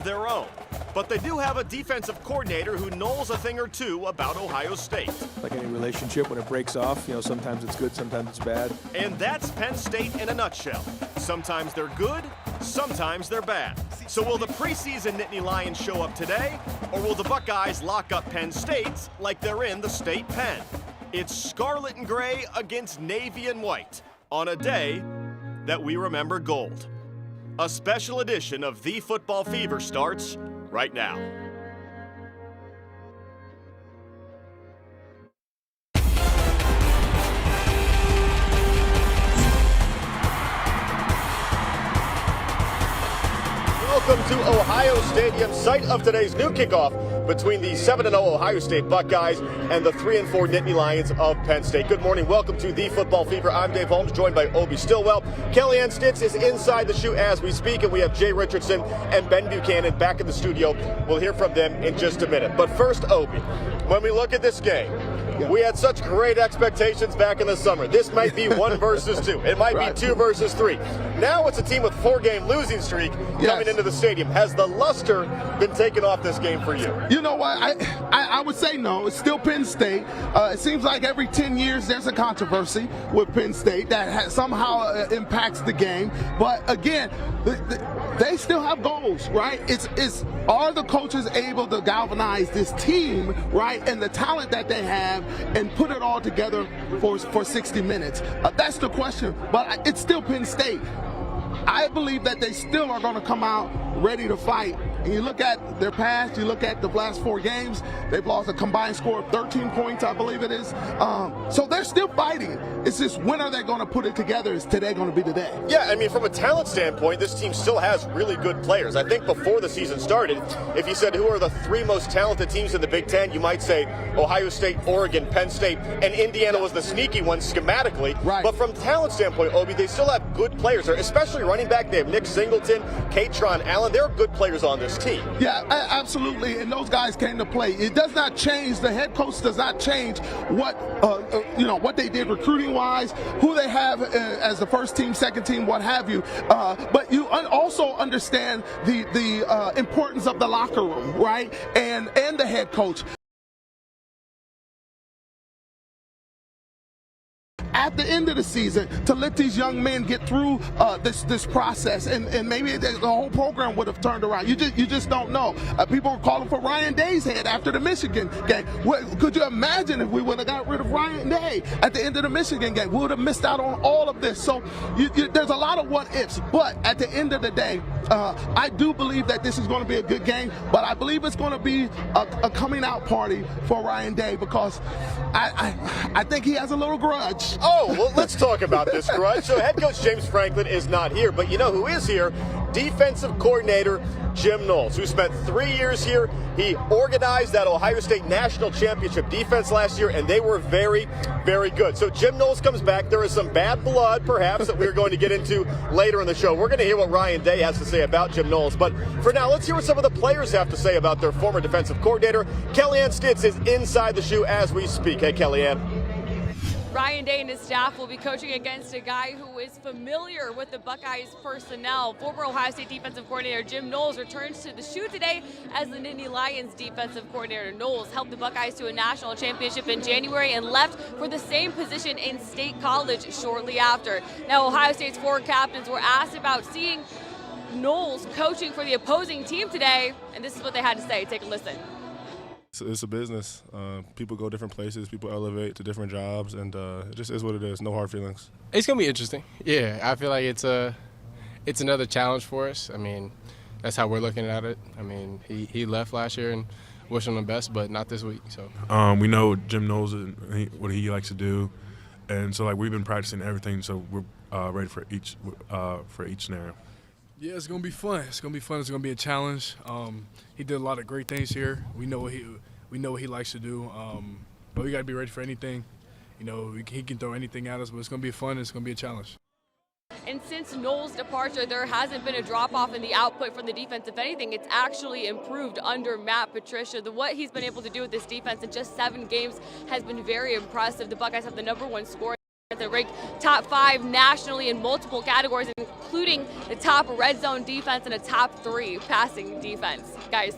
their own. But they do have a defensive coordinator who knows a thing or two about Ohio State. Like any relationship, when it breaks off, sometimes it's good, sometimes it's bad. And that's Penn State in a nutshell. Sometimes they're good, sometimes they're bad. So will the preseason Nittany Lions show up today, or will the Buckeyes lock up Penn State like they're in the state pen? It's scarlet and gray against navy and white on a day that we remember gold. A special edition of The Football Fever starts right now. Welcome to Ohio Stadium, site of today's new kickoff between the 7-0 Ohio State Buckeyes and the 3-4 Nittany Lions of Penn State. Good morning. Welcome to The Football Fever. I'm Dave Holmes, joined by Obi Stillwell. Kellyanne Stitz is inside the shoe as we speak, and we have Jay Richardson and Ben Buchanan back in the studio. We'll hear from them in just a minute. But first, Obi, when we look at this game, we had such great expectations back in the summer. This might be 1 versus 2. It might be 2 versus 3. Now it's a team with 4-game losing streak coming into the stadium. Has the luster been taken off this game for you? You know what? I would say no. It's still Penn State. It seems like every 10 years there's a controversy with Penn State that somehow impacts the game. But again, they still have goals, right? Are the coaches able to galvanize this team, right, and the talent that they have, and put it all together for 60 minutes? That's the question. But it's still Penn State. I believe that they still are going to come out ready to fight. And you look at their past, you look at the last 4 games, they've lost a combined score of 13 points, I believe it is. So they're still fighting. It's just, when are they going to put it together? Is today going to be the day? Yeah, I mean, from a talent standpoint, this team still has really good players. I think before the season started, if you said who are the 3 most talented teams in the Big Ten, you might say Ohio State, Oregon, Penn State, and Indiana was the sneaky one schematically. Right. But from talent standpoint, Obi, they still have good players there, especially running back. They have Nick Singleton, Katron Allen. They're good players on this team. Yeah, absolutely, and those guys came to play. It does not change. The head coach does not change what what they did recruiting-wise, who they have as the first team, second team, what have you. But you also understand the importance of the locker room, right, and the head coach. At the end of the season, to let these young men get through this process, and maybe the whole program would have turned around. You just don't know. People were calling for Ryan Day's head after the Michigan game. Could you imagine if we would have got rid of Ryan Day at the end of the Michigan game? We would have missed out on all of this. So there's a lot of what ifs. But at the end of the day, I do believe that this is going to be a good game. But I believe it's going to be a coming out party for Ryan Day, because I think he has a little grudge. Oh, well, let's talk about this grudge. So head coach James Franklin is not here, but you know who is here? Defensive coordinator Jim Knowles, who spent 3 years here. He organized that Ohio State National Championship defense last year, and they were very, very good. So Jim Knowles comes back. There is some bad blood, perhaps, that we're going to get into later in the show. We're going to hear what Ryan Day has to say about Jim Knowles. But for now, let's hear what some of the players have to say about their former defensive coordinator. Kellyanne Stitz is inside the shoe as we speak. Hey, Kellyanne. Ryan Day and his staff will be coaching against a guy who is familiar with the Buckeyes personnel. Former Ohio State defensive coordinator Jim Knowles returns to the shoe today as the Nittany Lions defensive coordinator. Knowles helped the Buckeyes to a national championship in January and left for the same position in State College shortly after. Now, Ohio State's 4 captains were asked about seeing Knowles coaching for the opposing team today, and this is what they had to say. Take a listen. It's a business. People go different places. People elevate to different jobs, and it just is what it is. No hard feelings. It's gonna be interesting. Yeah, I feel like it's another challenge for us. I mean, that's how we're looking at it. I mean, he left last year, and wish him the best, but not this week. So we know Jim knows what he likes to do, and so we've been practicing everything, so we're ready for each scenario. Yeah, it's gonna be fun. It's gonna be fun. It's gonna be a challenge. He did a lot of great things here. We know what he likes to do. But we gotta be ready for anything. He can throw anything at us. But it's gonna be fun. It's gonna be a challenge. And since Knowles' departure, there hasn't been a drop-off in the output from the defense. If anything, it's actually improved under Matt Patricia. What he's been able to do with this defense in just 7 games has been very impressive. The Buckeyes have the #1 score. They're ranked top 5 nationally in multiple categories, including the top red zone defense and a top 3 passing defense. Guys.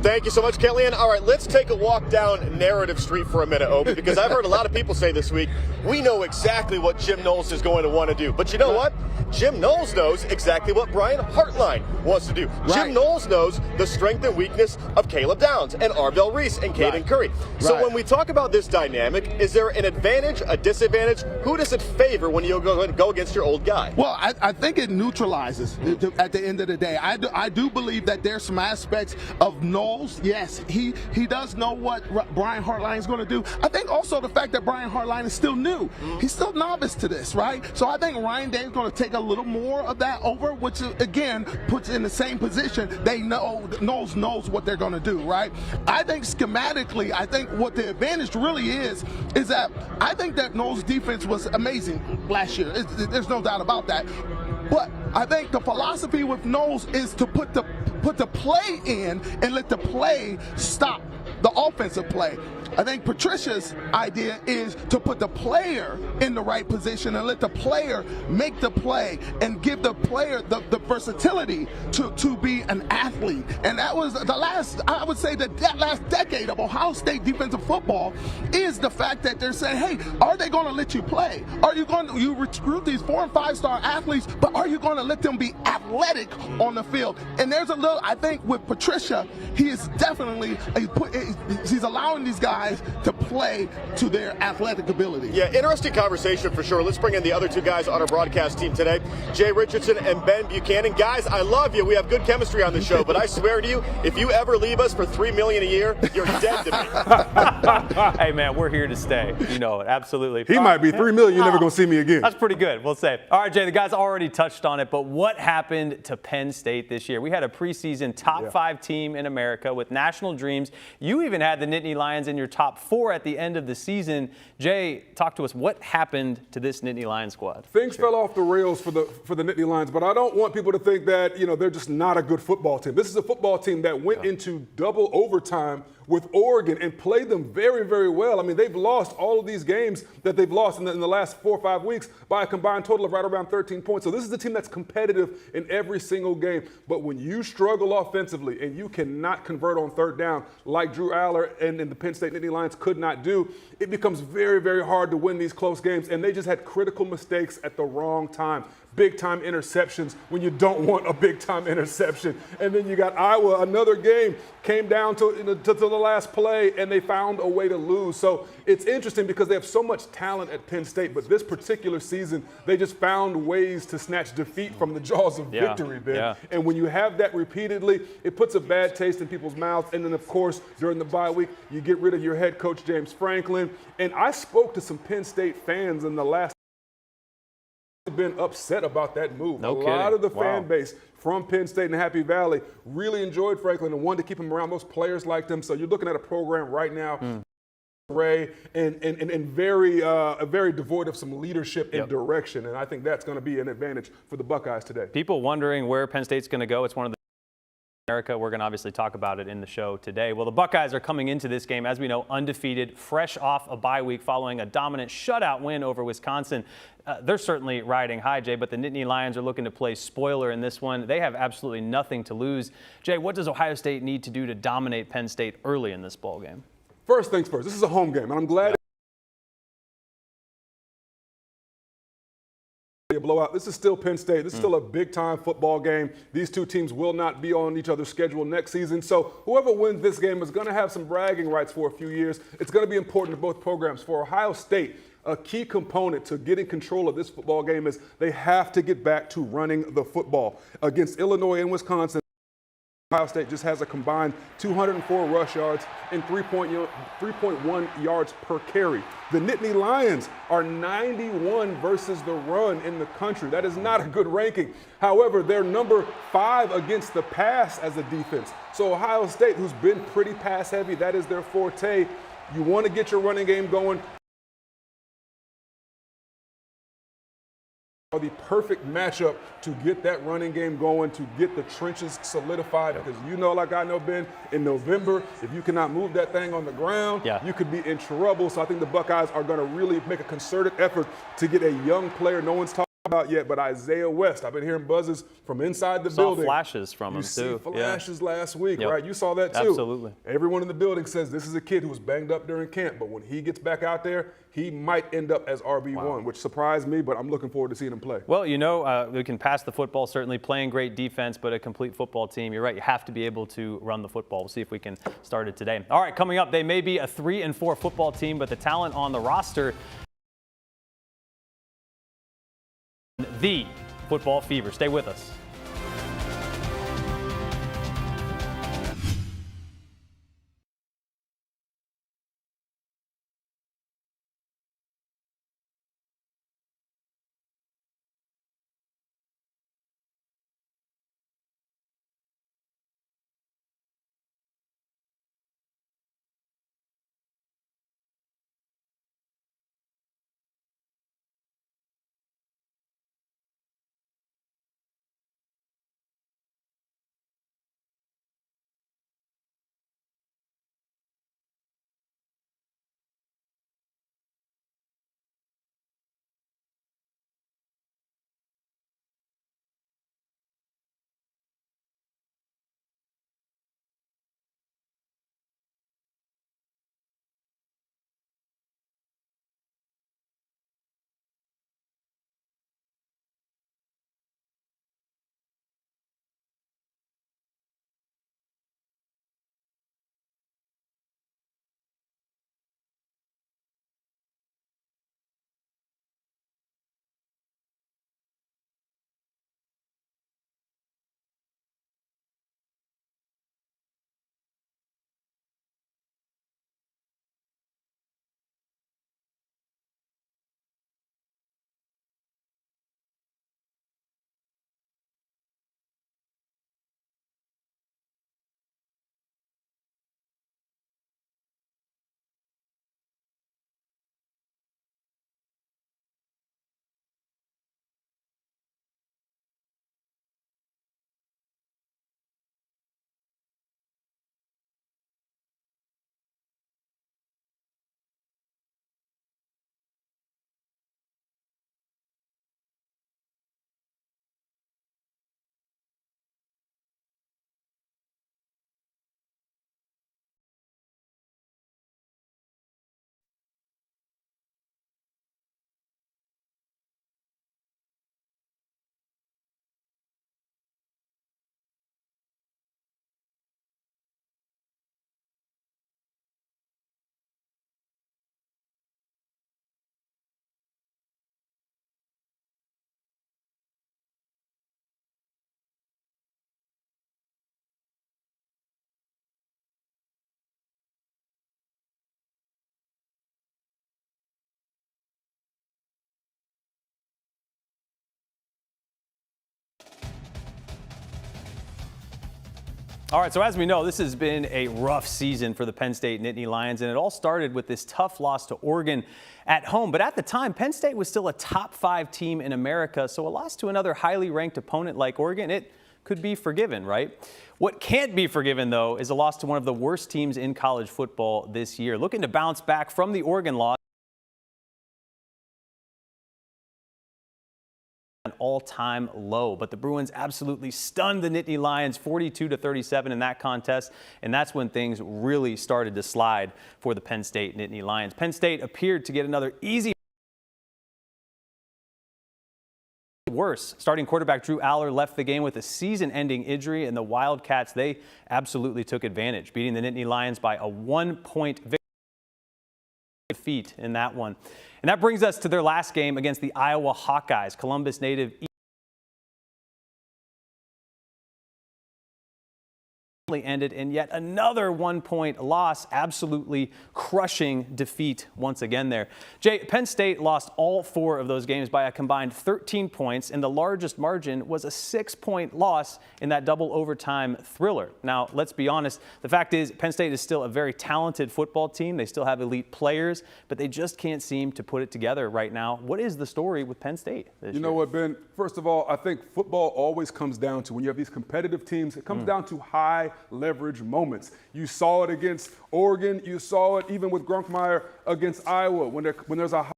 Thank you so much, Kellyanne. All right, let's take a walk down Narrative Street for a minute, Obi, because I've heard a lot of people say this week, we know exactly what Jim Knowles is going to want to do. But you know what? Jim Knowles knows exactly what Brian Hartline wants to do. Right. Jim Knowles knows the strength and weakness of Caleb Downs and Arvell Reese and Caden Curry. So when we talk about this dynamic, is there an advantage, a disadvantage? Who does it favor when you go against your old guy? Well, I think it neutralizes at the end of the day. I do believe that there's some aspects of Knowles. Yes, he does know what Brian Hartline is going to do. I think also the fact that Brian Hartline is still new. He's still novice to this, right? So I think Ryan Day is going to take a little more of that over, which again puts in the same position. They know Knowles knows what they're going to do, right? I think schematically, I think what the advantage really is that I think that Knowles' defense was amazing last year. There's no doubt about that. But I think the philosophy with Knowles is to put the play in and let the play stop the offensive play. I think Patricia's idea is to put the player in the right position and let the player make the play and give the player the versatility to be an athlete. And that was the last, I would say that last decade of Ohio State defensive football is the fact that they're saying, hey, are they going to let you play? Are you going to recruit these 4- and 5-star athletes, but are you going to let them be athletic on the field? And there's a little, I think with Patricia, he is definitely, he's allowing these guys to play to their athletic ability. Yeah, interesting conversation for sure. Let's bring in the other 2 guys on our broadcast team today, Jay Richardson and Ben Buchanan. Guys, I love you. We have good chemistry on the show, but I swear to you, if you ever leave us for $3 million a year, you're dead to me. Hey, man, we're here to stay. You know it, absolutely. He might be $3 million. You're never going to see me again. That's pretty good, we'll say. All right, Jay, the guys already touched on it, but what happened to Penn State this year? We had a preseason top 5 team in America with national dreams. You even had the Nittany Lions in your top 4 at the end of the season. Jay, talk to us. What happened to this Nittany Lions squad? Things fell off the rails for the Nittany Lions, but I don't want people to think that, they're just not a good football team. This is a football team that went into double overtime with Oregon and played them very, very well. I mean, they've lost all of these games that they've lost in the last 4 or 5 weeks by a combined total of right around 13 points. So this is a team that's competitive in every single game. But when you struggle offensively and you cannot convert on 3rd down like Drew Aller and the Penn State Nittany Lions could not do, it becomes very, very hard to win these close games. And they just had critical mistakes at the wrong time. Big-time interceptions when you don't want a big-time interception. And then you got Iowa, another game, came down to the last play, and they found a way to lose. So it's interesting because they have so much talent at Penn State, but this particular season, they just found ways to snatch defeat from the jaws of victory, Ben. Yeah. And when you have that repeatedly, it puts a bad taste in people's mouths. And then, of course, during the bye week, you get rid of your head coach, James Franklin. And I spoke to some Penn State fans in the last been upset about that move. No a kidding. lot of the fan base from Penn State and Happy Valley really enjoyed Franklin and wanted to keep him around. Those players liked him. So you're looking at a program right now, Ray, and very devoid of some leadership and direction. And I think that's going to be an advantage for the Buckeyes today. People wondering where Penn State's going to go. It's one of the America. We're going to obviously talk about it in the show today. Well, the Buckeyes are coming into this game, as we know, undefeated, fresh off a bye week following a dominant shutout win over Wisconsin. They're certainly riding high, Jay, but the Nittany Lions are looking to play spoiler in this one. They have absolutely nothing to lose. Jay, what does Ohio State need to do to dominate Penn State early in this ball game? First things first, this is a home game, and I'm glad a blowout. This is still Penn State. This is still a big-time football game. These 2 teams will not be on each other's schedule next season. So whoever wins this game is going to have some bragging rights for a few years. It's going to be important to both programs. For Ohio State, a key component to getting control of this football game is they have to get back to running the football. Against Illinois and Wisconsin, Ohio State just has a combined 204 rush yards and 3.1 yards per carry. The Nittany Lions are 91 versus the run in the country. That is not a good ranking. However, they're number 5 against the pass as a defense. So Ohio State, who's been pretty pass heavy, that is their forte. You want to get your running game going. are the perfect matchup to get that running game going, to get the trenches solidified. Because you know, like I know, Ben, in November, if you cannot move that thing on the ground, you could be in trouble. So I think the Buckeyes are going to really make a concerted effort to get a young player no one's talking about yet, but Isaiah West. I've been hearing buzzes from inside the building. Flashes from him too. You see flashes last week, right? You saw that too. Absolutely. Everyone in the building says this is a kid who was banged up during camp, but when he gets back out there, he might end up as RB1, which surprised me, but I'm looking forward to seeing him play. Well, you know, we can pass the football, certainly playing great defense, but a complete football team. You're right, you have to be able to run the football. We'll see if we can start it today. All right, coming up, they may be a 3-4 football team, but the talent on the roster, the Football Fever. Stay with us. All right, so as we know, this has been a rough season for the Penn State Nittany Lions, and it all started with this tough loss to Oregon at home. But at the time, Penn State was still a top 5 team in America, so a loss to another highly ranked opponent like Oregon, it could be forgiven, right? What can't be forgiven, though, is a loss to one of the worst teams in college football this year. Looking to bounce back from the Oregon loss, an all-time low, but the Bruins absolutely stunned the Nittany Lions 42-37 in that contest, and that's when things really started to slide for the Penn State Nittany Lions. Penn State appeared to get another easy worse. Starting quarterback Drew Aller left the game with a season-ending injury, and the Wildcats, they absolutely took advantage, beating the Nittany Lions by a 1-point victory. Defeat in that one. And that brings us to their last game against the Iowa Hawkeyes. Columbus native ended in yet another 1-point loss. Absolutely crushing defeat once again there. Jay, Penn State lost all 4 of those games by a combined 13 points, and the largest margin was a 6-point loss in that double overtime thriller. Now, let's be honest, the fact is Penn State is still a very talented football team. They still have elite players, but they just can't seem to put it together right now. What is the story with Penn State this year? You know what, Ben? First of all, I think football always comes down to, when you have these competitive teams, it comes down to high leverage moments. You saw it against Oregon. You saw it even with Grunkmeyer against Iowa when there's a high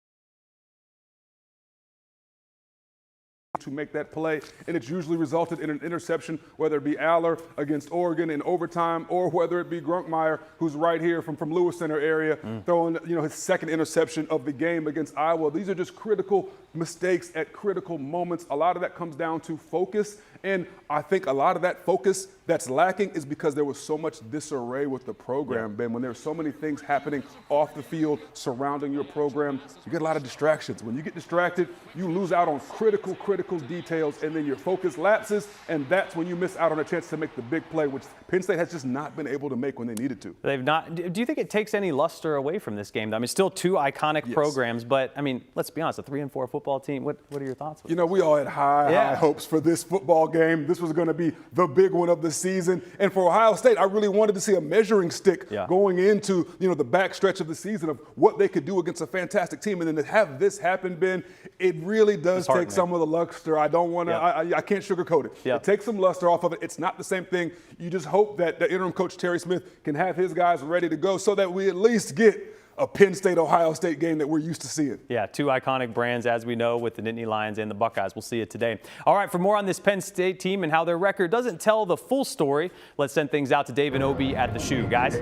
to make that play, and it's usually resulted in an interception, whether it be Aller against Oregon in overtime or whether it be Grunkmeyer, who's right here from Lewis Center area, throwing his second interception of the game against Iowa. These are just critical mistakes at critical moments. A lot of that comes down to focus, and I think a lot of that focus that's lacking is because there was so much disarray with the program, Ben. When there's so many things happening off the field surrounding your program, you get a lot of distractions. When you get distracted, you lose out on critical details, and then your focus lapses, and that's when you miss out on a chance to make the big play, which Penn State has just not been able to make when they needed to. They've not. Do you think it takes any luster away from this game? I mean, still 2 iconic programs, but I mean, let's be honest, a 3-4 football team. What are your thoughts? We all had high hopes for this football game. This was going to be the big one of the season, and for Ohio State, I really wanted to see a measuring stick going into the back stretch of the season of what they could do against a fantastic team, and then to have this happen, Ben, it really does take some of the luster. I don't want to. I can't sugarcoat it. It takes some luster off of it. It's not the same thing. You just hope that the interim coach Terry Smith can have his guys ready to go so that we at least get a Penn State-Ohio State game that we're used to seeing. Yeah, 2 iconic brands, as we know, with the Nittany Lions and the Buckeyes. We'll see it today. All right, for more on this Penn State team and how their record doesn't tell the full story, let's send things out to Dave and Obi at the Shoe. Guys?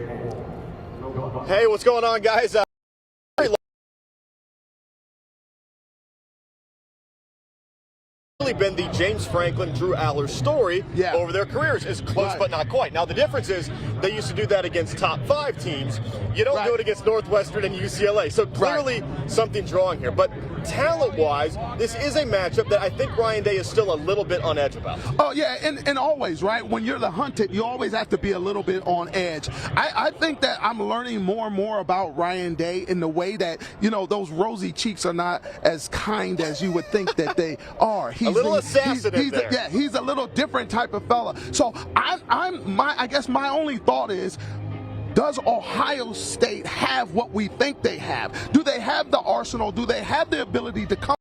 Hey, what's going on, guys? Been the James Franklin, Drew Aller story over their careers. Is close but not quite. Now the difference is they used to do that against top 5 teams. You don't do it against Northwestern and UCLA. So clearly something drawing here. But talent-wise, this is a matchup that I think Ryan Day is still a little bit on edge about. Oh, yeah, and always, right? When you're the hunted, you always have to be a little bit on edge. I think that I'm learning more and more about Ryan Day in the way that, those rosy cheeks are not as kind as you would think that they are. He's a little assassin in there. Yeah, he's a little different type of fella. So I guess my only thought is, does Ohio State have what we think they have? Do they have the arsenal? Do they have the ability to come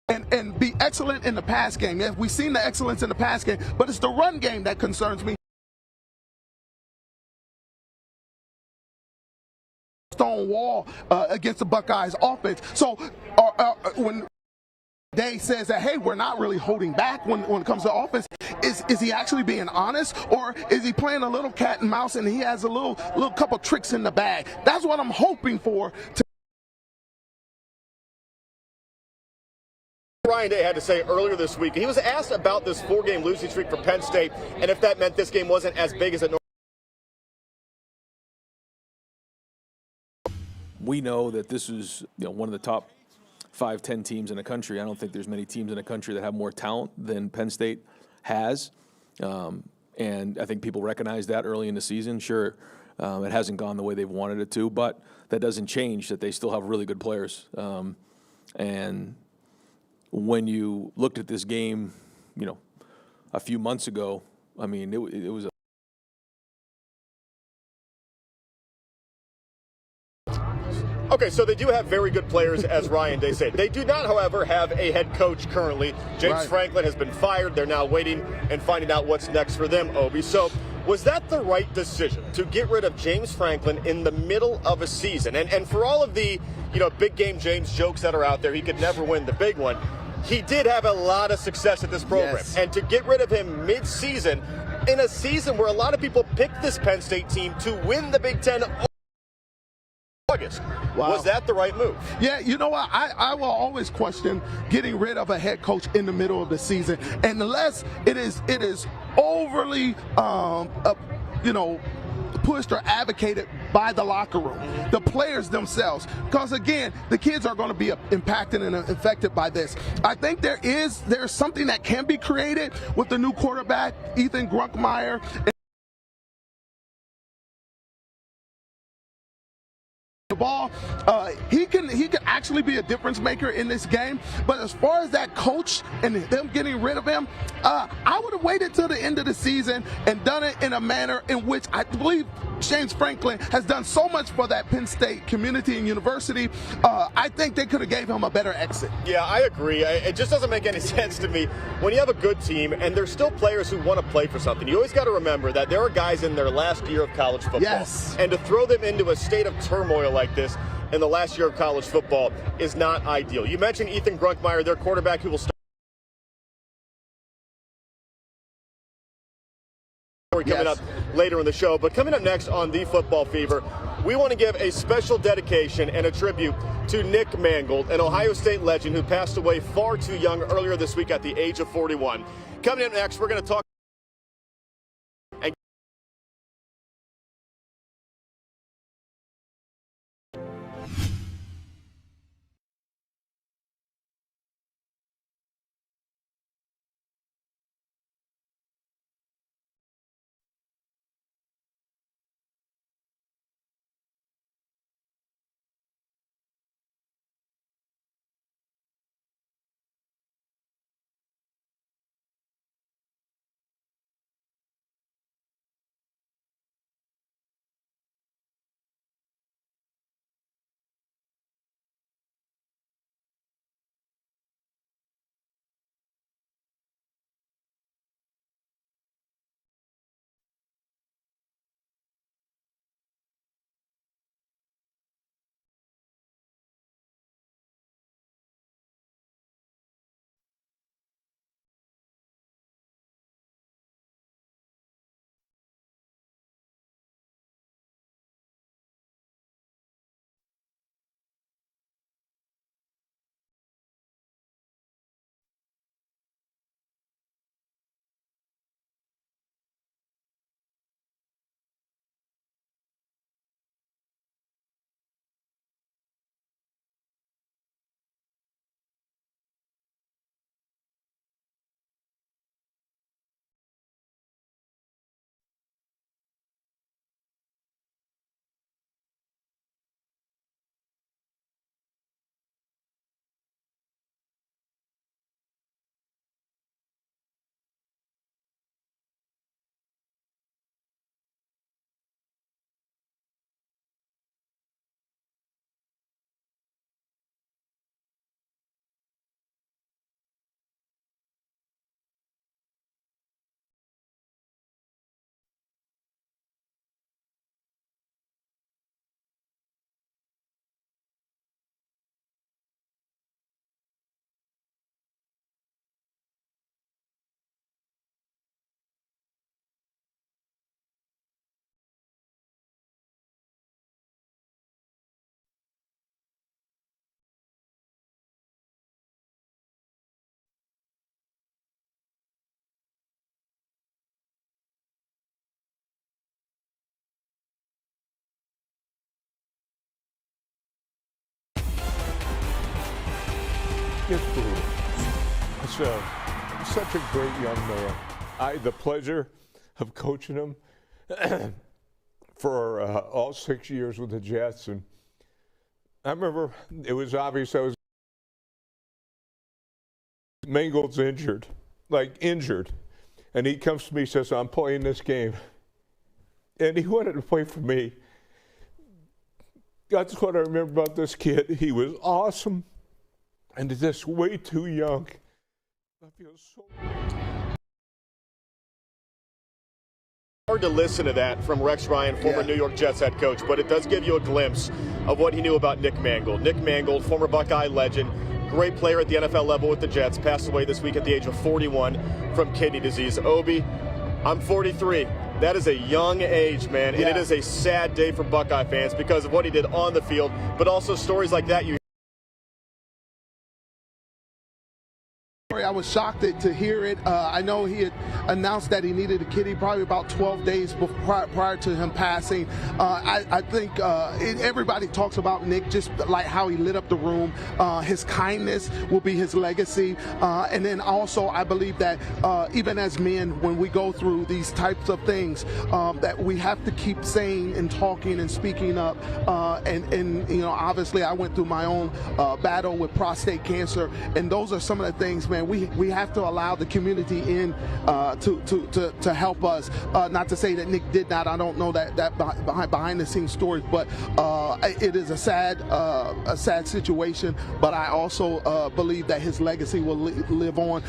and be excellent in the pass game? Yes, we've seen the excellence in the pass game, but it's the run game that concerns me. Stone wall against the Buckeyes offense. So when Day says that, hey, we're not really holding back when it comes to offense, is he actually being honest, or is he playing a little cat and mouse and he has a little couple tricks in the bag? That's what I'm hoping for. Ryan Day had to say earlier this week, he was asked about this 4-game losing streak for Penn State and if that meant this game wasn't as big as it normally. We know that this is one of the top 5-10 teams in the country. I don't think there's many teams in the country that have more talent than Penn State has. And I think people recognize that early in the season. Sure, it hasn't gone the way they've wanted it to, but that doesn't change that they still have really good players. And when you looked at this game, a few months ago, I mean, it was a Okay, so they do have very good players, as Ryan Day said. They do not, however, have a head coach currently. James Franklin has been fired. They're now waiting and finding out what's next for them, Obi. So was that the right decision to get rid of James Franklin in the middle of a season? And for all of the, big game James jokes that are out there, he could never win the big one. He did have a lot of success at this program. Yes. And to get rid of him mid-season, in a season where a lot of people picked this Penn State team to win the Big Ten August. Wow. Was that the right move? Yeah, you know what? I will always question getting rid of a head coach in the middle of the season, unless it is overly, pushed or advocated by the locker room, the players themselves. Because again, the kids are going to be impacted and affected by this. I think there's something that can be created with the new quarterback Ethan Grunkmeyer. The ball, he can actually be a difference maker in this game. But as far as that coach and them getting rid of him, I would have waited till the end of the season and done it in a manner in which I believe James Franklin has done so much for that Penn State community and university. I think they could have gave him a better exit. Yeah, I agree. It just doesn't make any sense to me when you have a good team and there's still players who want to play for something. You always got to remember that there are guys in their last year of college football. Yes. And to throw them into a state of turmoil like this in the last year of college football is not ideal. You mentioned Ethan Grunkmeyer, their quarterback, who will start coming up later in the show. But coming up next on The Football Fever, we want to give a special dedication and a tribute to Nick Mangold, an Ohio State legend who passed away far too young earlier this week at the age of 41. Coming up next, we're going to talk It's brutal. It's such a great young man. I had the pleasure of coaching him for all 6 years with the Jets, and I remember it was obvious I was Mangold's injured, and he comes to me and says, "I'm playing this game," and he wanted to play for me. That's what I remember about this kid. He was awesome. And just way too young. I feel so hard to listen to that from Rex Ryan, former New York Jets head coach, but it does give you a glimpse of what he knew about Nick Mangold. Nick Mangold, former Buckeye legend, great player at the NFL level with the Jets, passed away this week at the age of 41 from kidney disease. Obi, I'm 43. That is a young age, man, and it is a sad day for Buckeye fans because of what he did on the field, but also stories like that you story. I was shocked to hear it. I know he had announced that he needed a kidney probably about 12 days prior to him passing. I think everybody talks about Nick, just like how he lit up the room. His kindness will be his legacy. And then also, I believe that even as men, when we go through these types of things, that we have to keep saying and talking and speaking up. And you know, obviously, I went through my own battle with prostate cancer, and those are some of the things, man. We have to allow the community in to help us. Not to say that Nick did not. I don't know that behind the scenes stories, but it is a sad situation. But I also believe that his legacy will live on.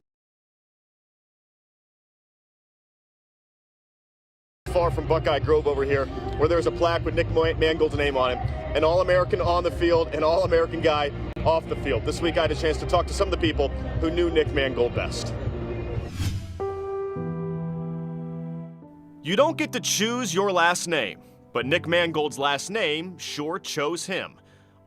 Far from Buckeye Grove over here, where there's a plaque with Nick Mangold's name on it, an All-American on the field, an All-American guy off the field. This week I had a chance to talk to some of the people who knew Nick Mangold best. You don't get to choose your last name, but Nick Mangold's last name sure chose him.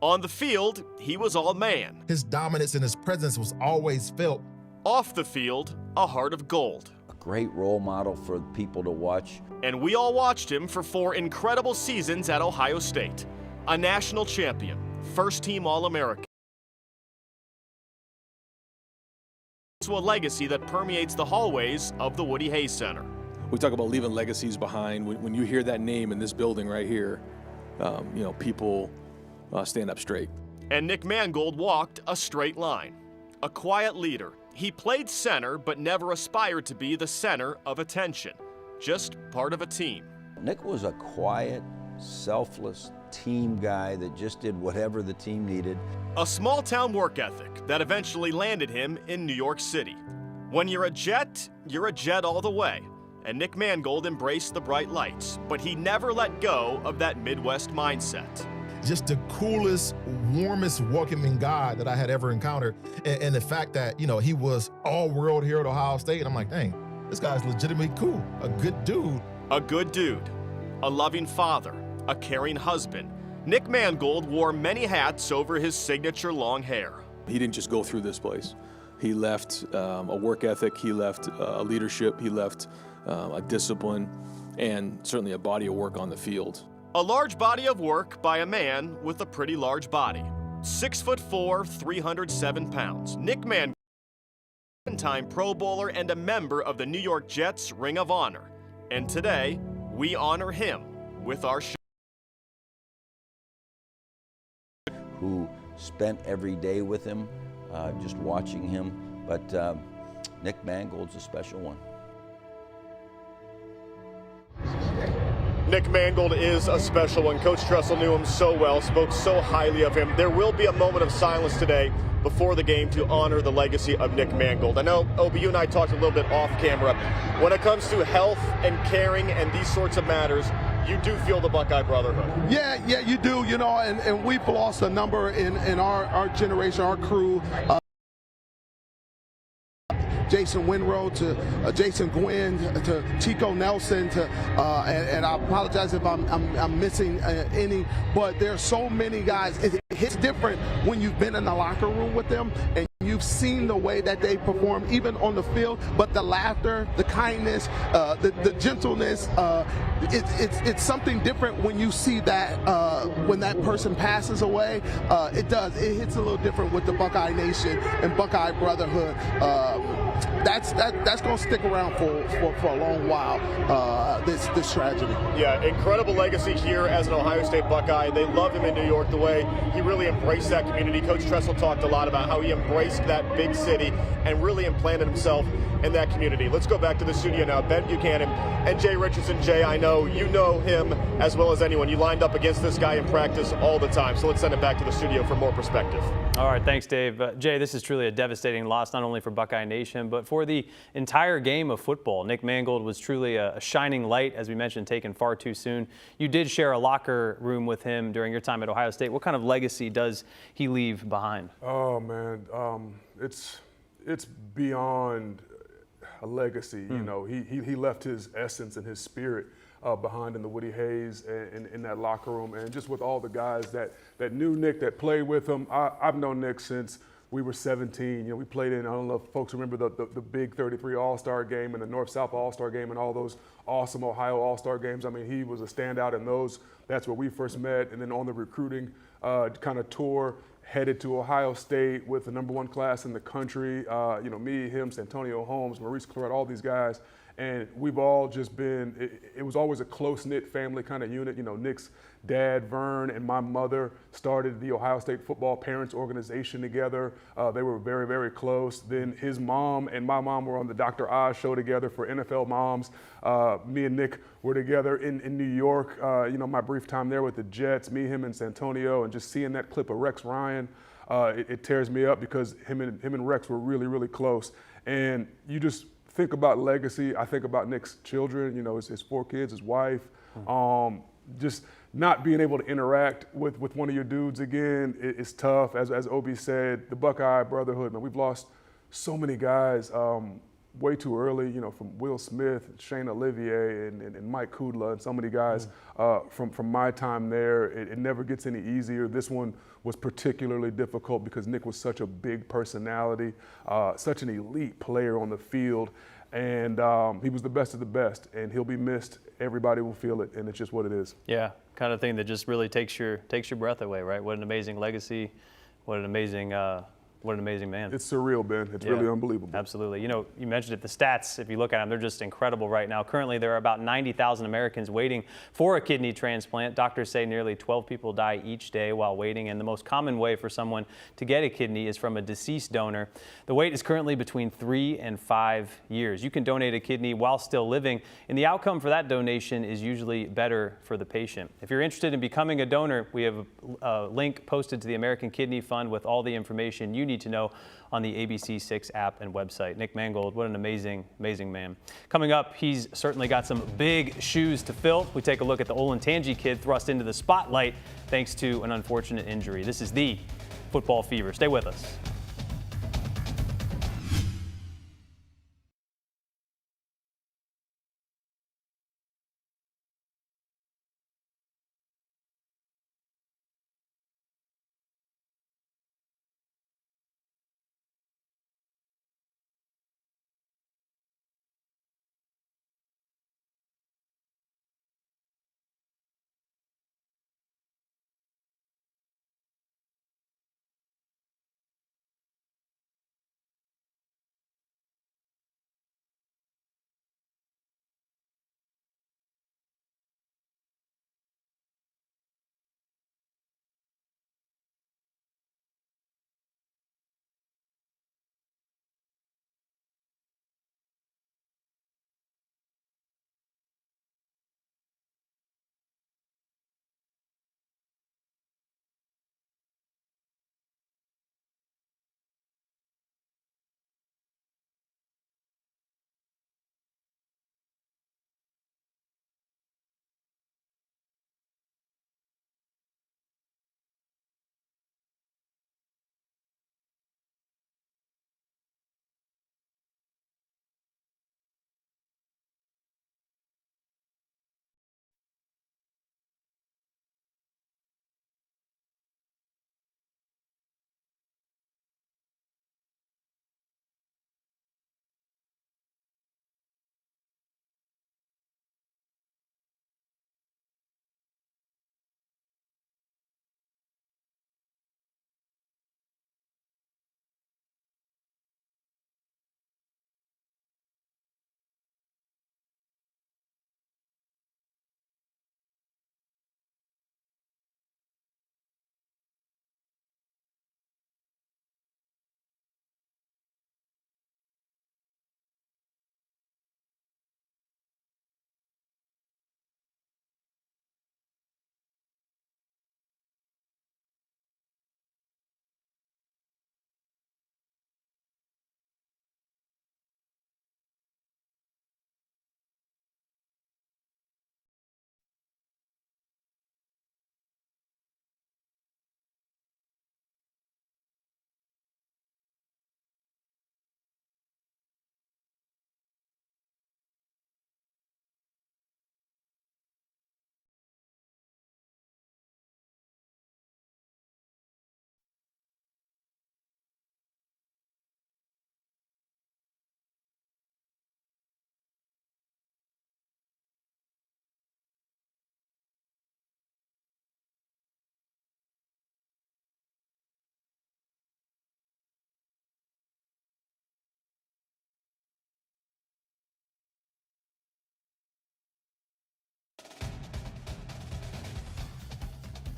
On the field, he was all man. His dominance and his presence was always felt. Off the field, a heart of gold. Great role model for people to watch. And we all watched him for 4 incredible seasons at Ohio State. A national champion, first-team All-American. To a legacy that permeates the hallways of the Woody Hayes Center. We talk about leaving legacies behind. When you hear that name in this building right here, you know, people stand up straight. And Nick Mangold walked a straight line. A quiet leader. He played center, but never aspired to be the center of attention. Just part of a team. Nick was a quiet, selfless team guy that just did whatever the team needed. A small-town work ethic that eventually landed him in New York City. When you're a Jet all the way. And Nick Mangold embraced the bright lights, but he never let go of that Midwest mindset. Just the coolest, warmest, welcoming guy that I had ever encountered. And the fact that, you know, he was all world here at Ohio State, and I'm like, dang, this guy's legitimately cool, a good dude. A good dude, a loving father, a caring husband. Nick Mangold wore many hats over his signature long hair. He didn't just go through this place. He left a work ethic, he left a leadership, he left a discipline, and certainly a body of work on the field. A large body of work by a man with a pretty large body. 6'4", 307 pounds. Nick Mangold, seven-time Pro Bowler and a member of the New York Jets Ring of Honor. And today, we honor him with our show. Who spent every day with him, just watching him. But Nick Mangold's a special one. Nick Mangold is a special one. Coach Tressel knew him so well, spoke so highly of him. There will be a moment of silence today before the game to honor the legacy of Nick Mangold. I know, Obi, you and I talked a little bit off camera. When it comes to health and caring and these sorts of matters, you do feel the Buckeye brotherhood. Yeah, you do, you know, and we've lost a number in our generation, our crew. Jason Winrow to Jason Gwynn to Chico Nelson to and I apologize if I'm missing any, but there's so many guys. It hits different when you've been in the locker room with them and you've seen the way that they perform even on the field, but the laughter, the kindness, the gentleness, it's something different when you see that when that person passes away. It hits a little different with the Buckeye Nation and Buckeye brotherhood. That's going to stick around for a long while, this tragedy. Yeah, incredible legacy here as an Ohio State Buckeye. They love him in New York, the way he really embraced that community. Coach Tressel talked a lot about how he embraced that big city and really implanted himself in that community. Let's go back to the studio now. Ben Buchanan and Jay Richardson. Jay, I know you know him as well as anyone. You lined up against this guy in practice all the time, so let's send it back to the studio for more perspective. All right, thanks, Dave. Jay, this is truly a devastating loss, not only for Buckeye Nation, but for the entire game of football. Nick Mangold was truly a shining light, as we mentioned, taken far too soon. You did share a locker room with him during your time at Ohio State. What kind of legacy does he leave behind? Oh, man, it's beyond a legacy. You know, he left his essence and his spirit behind in the Woody Hayes and in that locker room, and just with all the guys that knew Nick, that played with him. I've known Nick since we were 17. You know, we played in, I don't know if folks remember the big 33 All-Star game and the North-South All-Star game and all those awesome Ohio All-Star games. I mean, he was a standout in those. That's where we first met. And then on the recruiting kind of tour, headed to Ohio State with the #1 class in the country. You know, me, him, Santonio Holmes, Maurice Clarett, all these guys. And we've all just been, it was always a close-knit family kind of unit. You know, Nick's dad, Vern, and my mother started the Ohio State Football Parents Organization together. They were very, very close. Then his mom and my mom were on the Dr. Oz show together for NFL Moms. Me and Nick were together in New York, you know, my brief time there with the Jets, me, him, and Santonio, and just seeing that clip of Rex Ryan, it tears me up because him and Rex were really, really close. And you just think about legacy. I think about Nick's children, you know, his 4 kids, his wife. Just not being able to interact with one of your dudes again is tough. As Obi said, the Buckeye brotherhood, man, we've lost so many guys way too early, you know, from Will Smith, Shane Olivier, and Mike Kudla, and so many guys from my time there. It never gets any easier. This one was particularly difficult because Nick was such a big personality, such an elite player on the field, and he was the best of the best, and he'll be missed. Everybody will feel it, and it's just what it is. Yeah, kind of thing that just really takes your breath away, right? What an amazing legacy, what an amazing man. It's surreal, Ben. It's really unbelievable. Absolutely. You know, you mentioned it, the stats, if you look at them, they're just incredible right now. Currently, there are about 90,000 Americans waiting for a kidney transplant. Doctors say nearly 12 people die each day while waiting, and the most common way for someone to get a kidney is from a deceased donor. The wait is currently between 3 and 5 years. You can donate a kidney while still living, and the outcome for that donation is usually better for the patient. If you're interested in becoming a donor, we have a link posted to the American Kidney Fund with all the information you need to know on the ABC6 app and website. Nick Mangold, what an amazing, amazing man. Coming up, he's certainly got some big shoes to fill. We take a look at the Olentangy kid thrust into the spotlight thanks to an unfortunate injury. This is the Football Fever. Stay with us.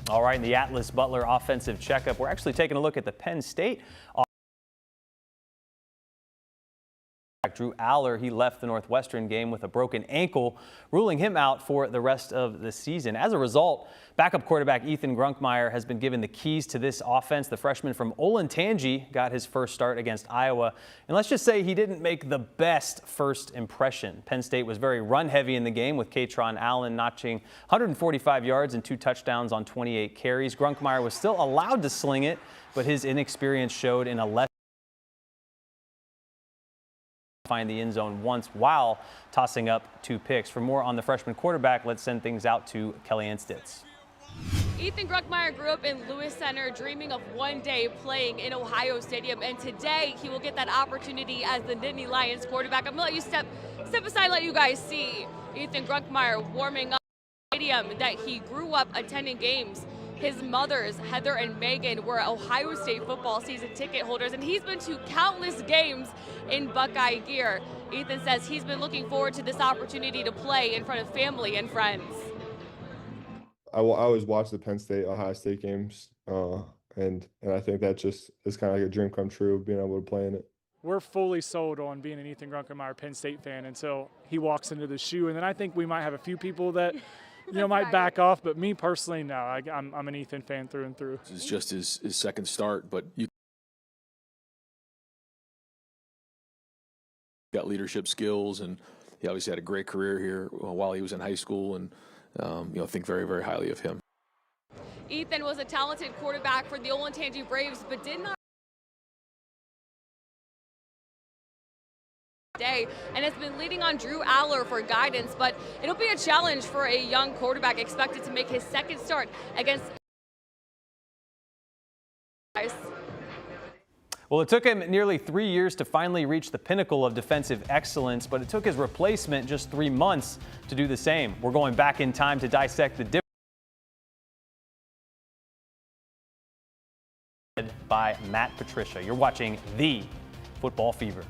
All right, in the Atlas Butler offensive checkup, we're actually taking a look at the Penn State. Drew Aller, he left the Northwestern game with a broken ankle, ruling him out for the rest of the season. As a result, backup quarterback Ethan Grunkmeyer has been given the keys to this offense. The freshman from Olentangy got his first start against Iowa. And let's just say he didn't make the best first impression. Penn State was very run-heavy in the game, with Katron Allen notching 145 yards and 2 touchdowns on 28 carries. Grunkmeyer was still allowed to sling it, but his inexperience showed in a less find the end zone once while tossing up 2 picks. For more on the freshman quarterback, let's send things out to Kelly Anstitz. Ethan Grunkmeyer grew up in Lewis Center, dreaming of one day playing in Ohio Stadium, and today he will get that opportunity as the Nittany Lions quarterback. I'm going to let you step aside and let you guys see Ethan Grunkmeyer warming up in the stadium that he grew up attending games. His mothers, Heather and Megan, were Ohio State football season ticket holders, and he's been to countless games in Buckeye gear. Ethan says he's been looking forward to this opportunity to play in front of family and friends. I always watch the Penn State, Ohio State games, and I think that just is kind of like a dream come true, being able to play in it. We're fully sold on being an Ethan Grunkmeyer Penn State fan until he walks into the shoe, and then I think we might have a few people that might back off, but me personally, no. I'm an Ethan fan through and through. This is just his second start, but you got leadership skills, and he obviously had a great career here while he was in high school, and think very, very highly of him. Ethan was a talented quarterback for the Olentangy Braves, but did not day, and has been leading on Drew Aller for guidance, but it'll be a challenge for a young quarterback expected to make his second start against. Well, it took him nearly 3 years to finally reach the pinnacle of defensive excellence, but it took his replacement just 3 months to do the same. We're going back in time to dissect the difference by Matt Patricia. You're watching The Football Fever.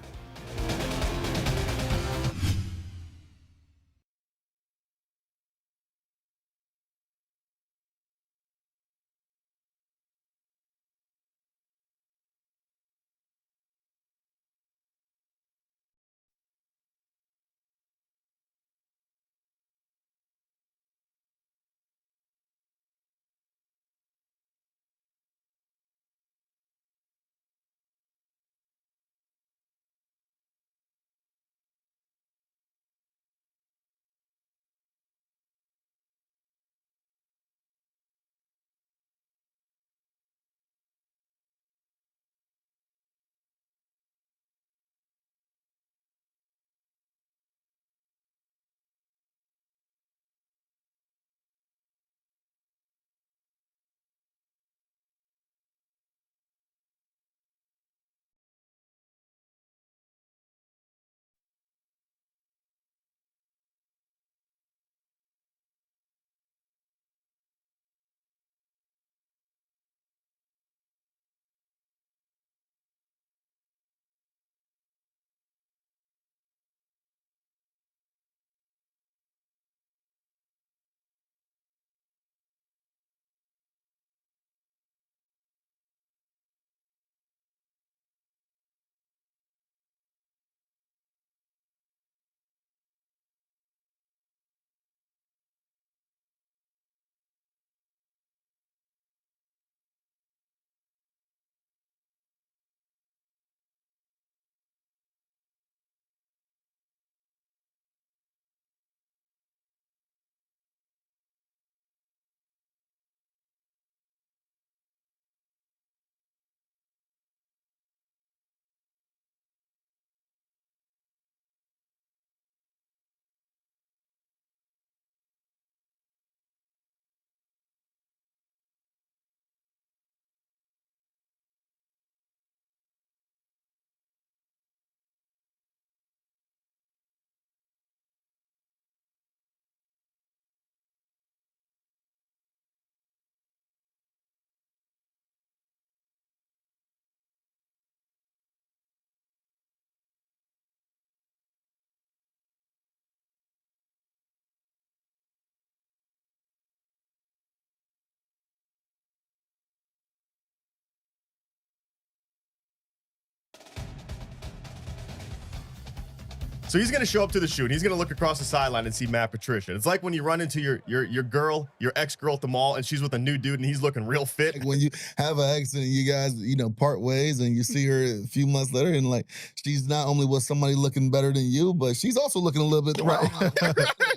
So he's going to show up to the shoot, and he's going to look across the sideline and see Matt Patricia. It's like when you run into your girl, your ex-girl at the mall, and she's with a new dude, and he's looking real fit. Like when you have an ex and you guys, part ways, and you see her a few months later, and like she's not only with somebody looking better than you, but she's also looking a little bit right.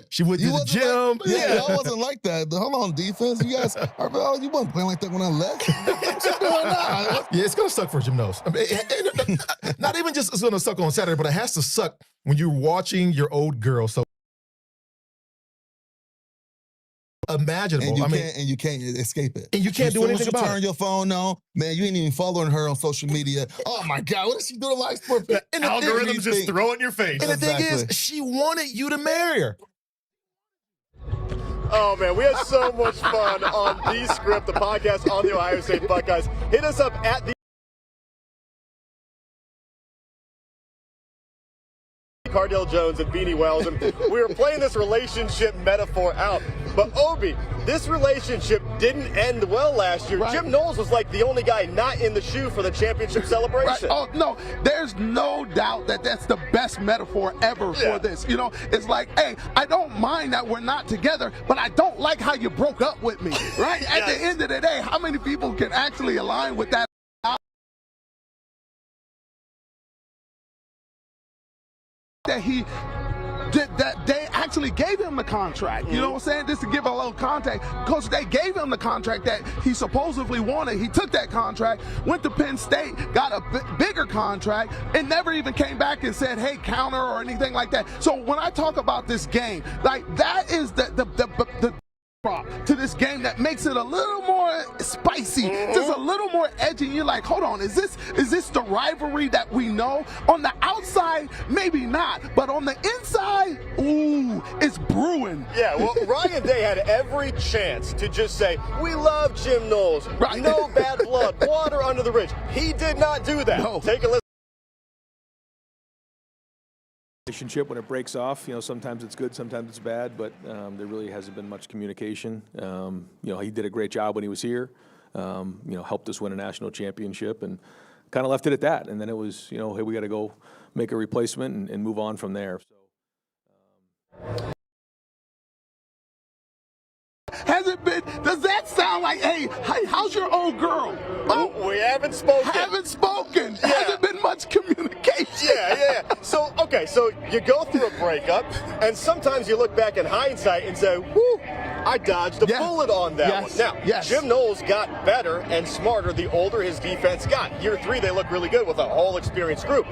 She went to the gym. I wasn't like that. Hold on, defense. You guys, you wasn't playing like that when I left. What you doing now? Yeah, it's gonna suck for Jim Knowles. I mean, not even just it's gonna suck on Saturday, but it has to suck when you're watching your old girl. So imaginable. And you can't escape it. And you can't do anything about it. Turn your phone on, man. You ain't even following her on social media. Oh my God, what is she doing? Live sport? The algorithm's just throw it in your face. And the thing is, she wanted you to marry her. Oh, man, we had so much fun on The Script, the podcast on the Ohio State Buckeyes. Hit us up at the Cardell Jones and Beanie Wells, and we were playing this relationship metaphor out. But, Obi, this relationship didn't end well last year. Right. Jim Knowles was like the only guy not in the shoe for the championship celebration. Right. Oh, no, there's no doubt that that's the best metaphor ever for this. It's like, hey, I don't mind that we're not together, but I don't like how you broke up with me, right? At the end of the day, how many people can actually align with that? That he did, that they actually gave him the contract. You know what I'm saying? Just to give a little context, because they gave him the contract that he supposedly wanted. He took that contract, went to Penn State, got a bigger contract, and never even came back and said, hey, counter or anything like that. So when I talk about this game, like that is the to this game that makes it a little more spicy, just a little more edgy. You're like, hold on, is this the rivalry that we know? On the outside, maybe not, but on the inside, ooh, it's brewing. Yeah, well, Ryan Day had every chance to just say, we love Jim Knowles, no bad blood, water under the bridge. He did not do that. No. Take a listen. Relationship when it breaks off, sometimes it's good, sometimes it's bad, but there really hasn't been much communication. He did a great job when he was here, helped us win a national championship, and kind of left it at that. And then it was, hey, we got to go make a replacement and move on from there. Has it been, does that sound like, hey, how's your old girl? Oh, we haven't spoken. Hasn't been much communication. Yeah. So you go through a breakup, and sometimes you look back in hindsight and say, whoo, I dodged a bullet on that one. Now, Jim Knowles got better and smarter the older his defense got. Year 3, they look really good with a whole experienced group.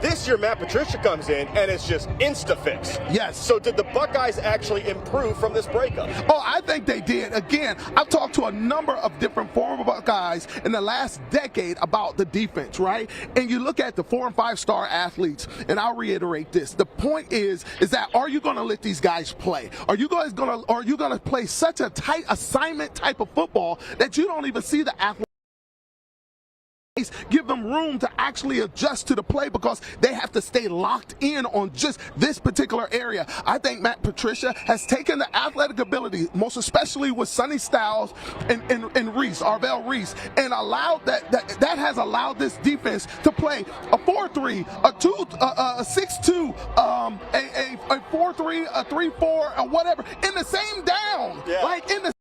This year, Matt Patricia comes in, and it's just insta-fix. Yes. So did the Buckeyes actually improve from this breakup? Oh, I think they did. Again, I've talked to a number of different former Buckeyes in the last decade about the defense, right? And you look at the 4- and 5-star athletes, and I'll reiterate this. The point is that are you going to let these guys play? Are you going to play such a tight assignment type of football that you don't even see the athletes give them room to actually adjust to the play because they have to stay locked in on just this particular area? I think Matt Patricia has taken the athletic ability, most especially with Sonny Styles and Reese, Arvell Reese, and allowed that has allowed this defense to play a 4-3, a 6-2, a 4-3, a 3-4, or whatever in the same down, like in the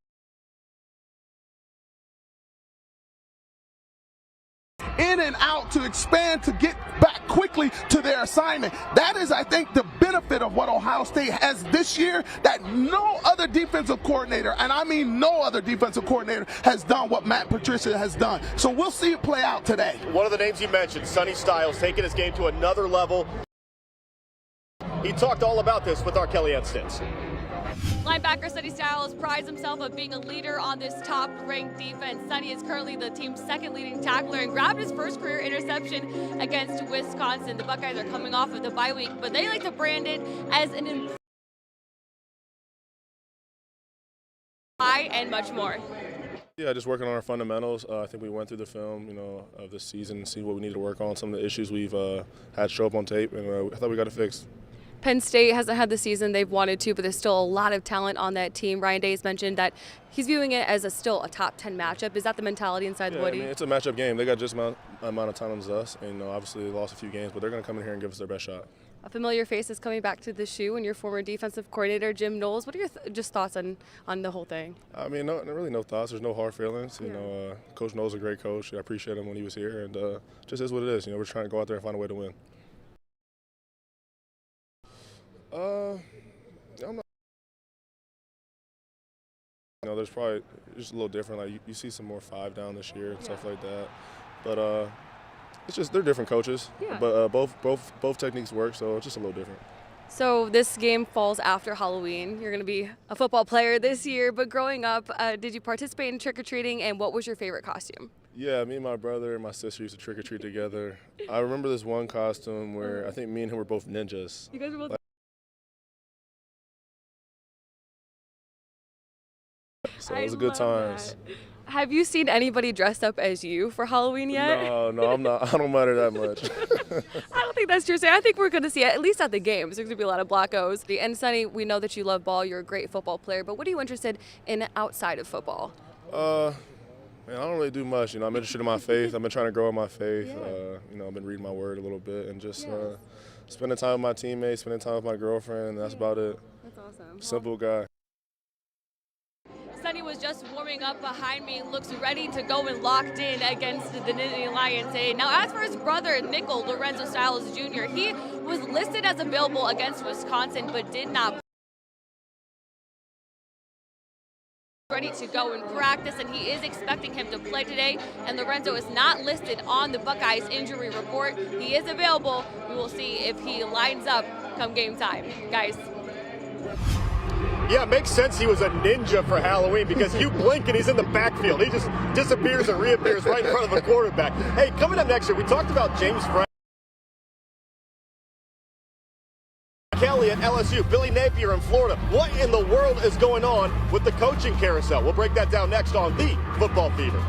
in and out to expand to get back quickly to their assignment. That is, I think, the benefit of what Ohio State has this year that no other defensive coordinator, and I mean no other defensive coordinator, has done what Matt Patricia has done. So we'll see it play out today. One of the names you mentioned, Sonny Styles, taking his game to another level. He talked all about this with our Kelly Stints. Linebacker Sonny Styles prides himself on being a leader on this top-ranked defense. Sonny is currently the team's second leading tackler and grabbed his first career interception against Wisconsin. The Buckeyes are coming off of the bye week, but they like to brand it as an and much more. Yeah, just working on our fundamentals. I think we went through the film, of this season and see what we need to work on, some of the issues we've had show up on tape, and I thought we got it fixed. Penn State hasn't had the season they've wanted to, but there's still a lot of talent on that team. Ryan Day has mentioned that he's viewing it as still a top 10 matchup. Is that the mentality inside the Woody? I mean, it's a matchup game. They got just amount of time as us, and obviously they lost a few games, but they're going to come in here and give us their best shot. A familiar face is coming back to the shoe, and your former defensive coordinator, Jim Knowles. What are your just thoughts on the whole thing? I mean, really no thoughts. There's no hard feelings. You know, Coach Knowles is a great coach. I appreciate him when he was here, and just is what it is. You know, we're trying to go out there and find a way to win. I'm not. You know, there's probably just a little different. Like you see some more 5 down this year and stuff like that, but it's just they're different coaches. Yeah. But both techniques work, so it's just a little different. So this game falls after Halloween. You're going to be a football player this year, but growing up, did you participate in trick-or-treating, and what was your favorite costume? Yeah, me and my brother and my sister used to trick-or-treat together. I remember this one costume where I think me and him were both ninjas. You guys were both. So it was a good times. Have you seen anybody dressed up as you for Halloween yet? No, I'm not. I don't matter that much. I don't think that's true. I think we're going to see it, at least at the games. There's going to be a lot of Blackos. And Sonny, we know that you love ball. You're a great football player. But what are you interested in outside of football? Man, I don't really do much. You know, I'm interested in my faith. I've been trying to grow in my faith. You know, I've been reading my word a little bit and just spending time with my teammates, spending time with my girlfriend. And that's about it. That's awesome. Simple guy. Sonny was just warming up behind me, looks ready to go and locked in against the Nittany Lions. Now, as for his brother, Nickel Lorenzo Styles Jr., he was listed as available against Wisconsin, but did not. Ready to go and practice, and he is expecting him to play today. And Lorenzo is not listed on the Buckeyes injury report. He is available. We will see if he lines up come game time. Guys. Yeah, it makes sense he was a ninja for Halloween because you blink and he's in the backfield. He just disappears and reappears right in front of a quarterback. Hey, coming up next year, we talked about James Frank. Kelly at LSU, Billy Napier in Florida. What in the world is going on with the coaching carousel? We'll break that down next on the Football Fever.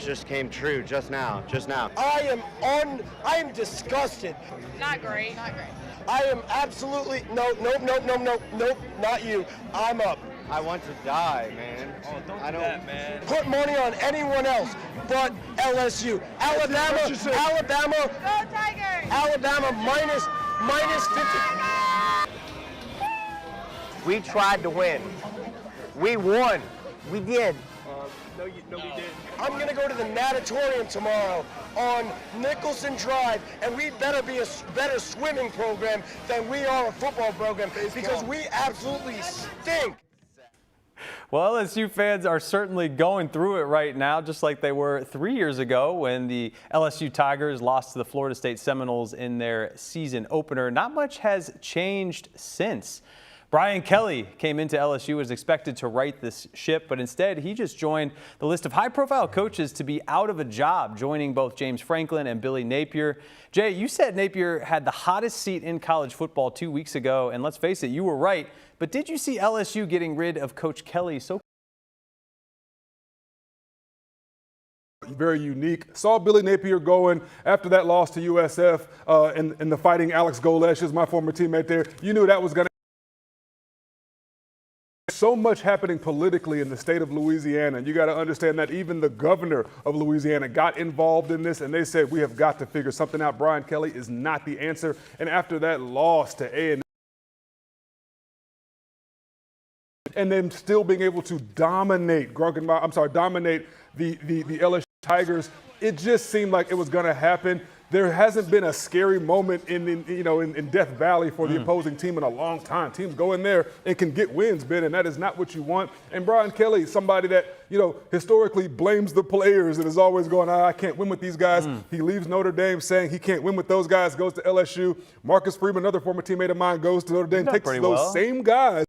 just came true just now. I am disgusted. Not great. Not great. I am absolutely, nope, not you. I'm up. I want to die, man. Oh, don't do that, man. Put money on anyone else but LSU. Alabama. Go Tigers! Alabama minus 50. We tried to win. We won. We did. No, we didn't. I'm going to go to the natatorium tomorrow on Nicholson Drive, and we better be a better swimming program than we are a football program because we absolutely stink. Well, LSU fans are certainly going through it right now, just like they were 3 years ago when the LSU Tigers lost to the Florida State Seminoles in their season opener. Not much has changed since. Brian Kelly came into LSU, was expected to right this ship, but instead he just joined the list of high-profile coaches to be out of a job, joining both James Franklin and Billy Napier. Jay, you said Napier had the hottest seat in college football 2 weeks ago, and let's face it, you were right. But did you see LSU getting rid of Coach Kelly so very unique. Saw Billy Napier going after that loss to USF and the Fighting Alex Golesh is my former teammate there. You knew that was going to. So much happening politically in the state of Louisiana, and you got to understand that even the governor of Louisiana got involved in this, and they said we have got to figure something out. Brian Kelly is not the answer. And after that loss to A&M, and then still being able to dominate dominate the LSU Tigers, it just seemed like it was going to happen. There hasn't been a scary moment in Death Valley for the opposing team in a long time. Teams go in there and can get wins, Ben, and that is not what you want. And Brian Kelly, somebody that, historically blames the players and is always going, I can't win with these guys. He leaves Notre Dame saying he can't win with those guys, goes to LSU. Marcus Freeman, another former teammate of mine, goes to Notre Dame, takes those same guys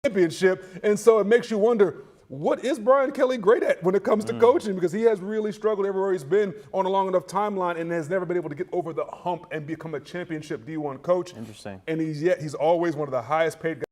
championship. And so it makes you wonder, what is Brian Kelly great at when it comes to coaching? Because he has really struggled everywhere he's been on a long enough timeline and has never been able to get over the hump and become a championship D1 coach. Interesting. And he's always one of the highest paid guys.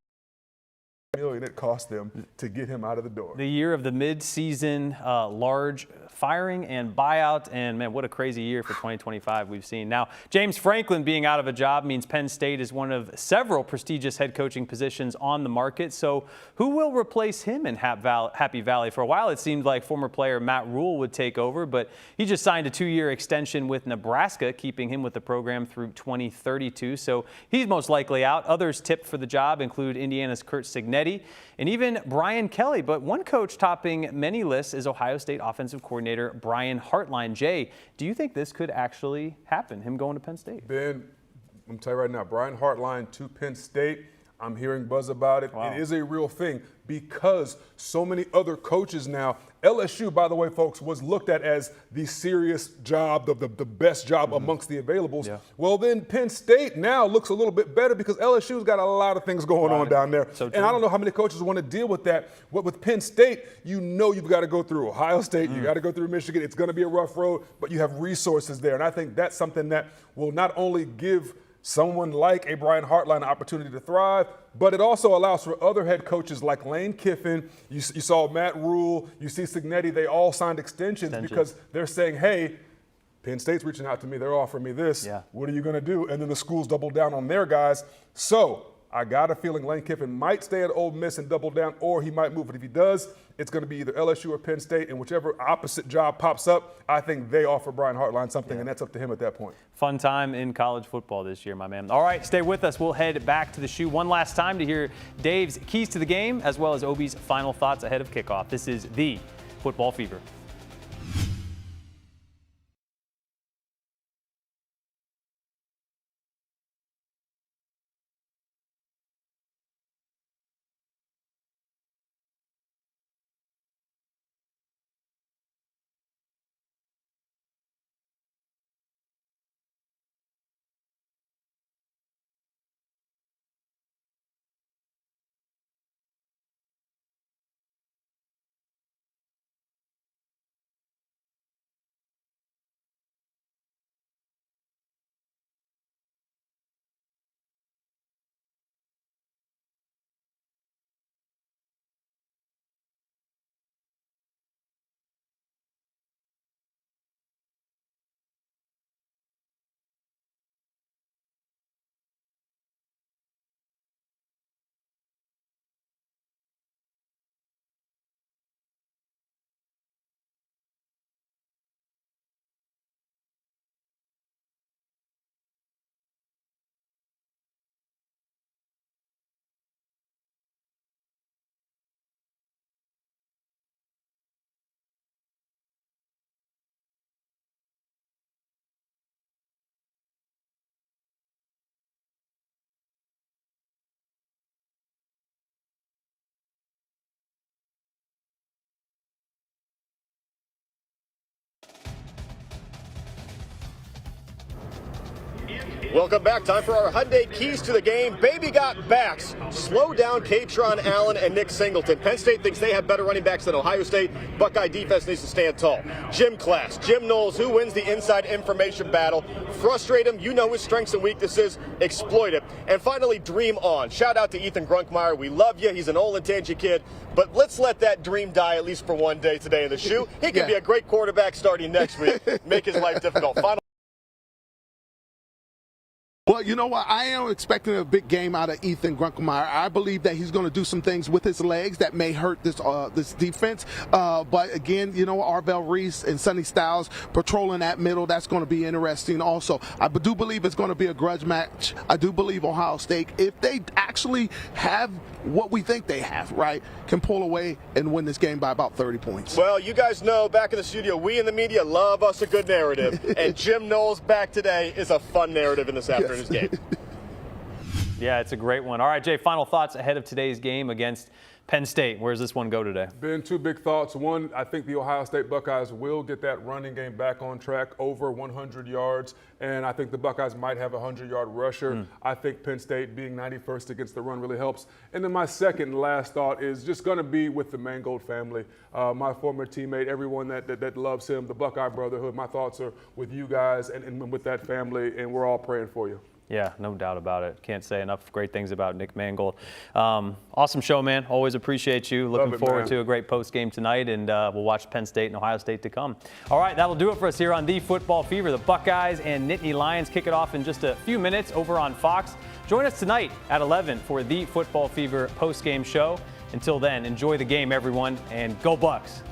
$1 million it cost them to get him out of the door. The year of the mid-season large firing and buyout, and man, what a crazy year for 2025 we've seen. Now, James Franklin being out of a job means Penn State is one of several prestigious head coaching positions on the market. So who will replace him in Happy Valley? For a while, it seemed like former player Matt Rule would take over, but he just signed a 2-year extension with Nebraska, keeping him with the program through 2032. So he's most likely out. Others tipped for the job include Indiana's Curt Cignetti and even Brian Kelly. But one coach topping many lists is Ohio State offensive coordinator Brian Hartline. Jay, do you think this could actually happen, him going to Penn State? Ben, I'm going to tell you right now, Brian Hartline to Penn State, I'm hearing buzz about it. Wow. It is a real thing because so many other coaches now. LSU, by the way, folks, was looked at as the serious job, the best job amongst the availables. Yeah. Well, then Penn State now looks a little bit better because LSU's got a lot of things going on down there. So and I don't know how many coaches want to deal with that. With Penn State, you've got to go through Ohio State, you got to go through Michigan. It's going to be a rough road, but you have resources there. And I think that's something that will not only give someone like a Brian Hartline an opportunity to thrive, but it also allows for other head coaches like Lane Kiffin. You saw Matt Rule, you see Cignetti, they all signed extensions because they're saying, hey, Penn State's reaching out to me, they're offering me this. Yeah. What are you going to do? And then the schools double down on their guys. So I got a feeling Lane Kiffin might stay at Ole Miss and double down, or he might move. But if he does, it's going to be either LSU or Penn State, and whichever opposite job pops up, I think they offer Brian Hartline something, and that's up to him at that point. Fun time in college football this year, my man. All right, stay with us. We'll head back to the shoe one last time to hear Dave's keys to the game, as well as Obi's final thoughts ahead of kickoff. This is the Football Fever. Welcome back. Time for our Hyundai Keys to the Game. Baby got backs. Slow down Katron Allen and Nick Singleton. Penn State thinks they have better running backs than Ohio State. Buckeye defense needs to stand tall. Gym class. Jim Knowles, who wins the inside information battle? Frustrate him. You know his strengths and weaknesses. Exploit it. And finally, dream on. Shout out to Ethan Grunkmeyer. We love you. He's an Olentangy kid. But let's let that dream die at least for one day today in the shoe. He could be a great quarterback starting next week. Make his life difficult. Final. Well, you know what? I am expecting a big game out of Ethan Grunkmeyer. I believe that he's going to do some things with his legs that may hurt this defense. But again, you know, Arvell Reese and Sonny Styles patrolling that middle. That's going to be interesting also. I do believe it's going to be a grudge match. I do believe Ohio State, if they actually have what we think they have, right, can pull away and win this game by about 30 points. Well, you guys know back in the studio, we in the media love us a good narrative. And Jim Knowles back today is a fun narrative in this afternoon's game. Yeah, it's a great one. All right, Jay, final thoughts ahead of today's game against Penn State. Where does this one go today? Ben, two big thoughts. One, I think the Ohio State Buckeyes will get that running game back on track, over 100 yards, and I think the Buckeyes might have a 100-yard rusher. I think Penn State being 91st against the run really helps. And then my second and last thought is just going to be with the Mangold family, my former teammate, everyone that loves him, the Buckeye Brotherhood. My thoughts are with you guys and with that family, and we're all praying for you. Yeah, no doubt about it. Can't say enough great things about Nick Mangold. Awesome show, man. Always appreciate you. Looking forward to a great post game tonight, and we'll watch Penn State and Ohio State to come. All right, that'll do it for us here on The Football Fever. The Buckeyes and Nittany Lions kick it off in just a few minutes over on Fox. Join us tonight at 11 for The Football Fever post game show. Until then, enjoy the game, everyone, and go Bucks.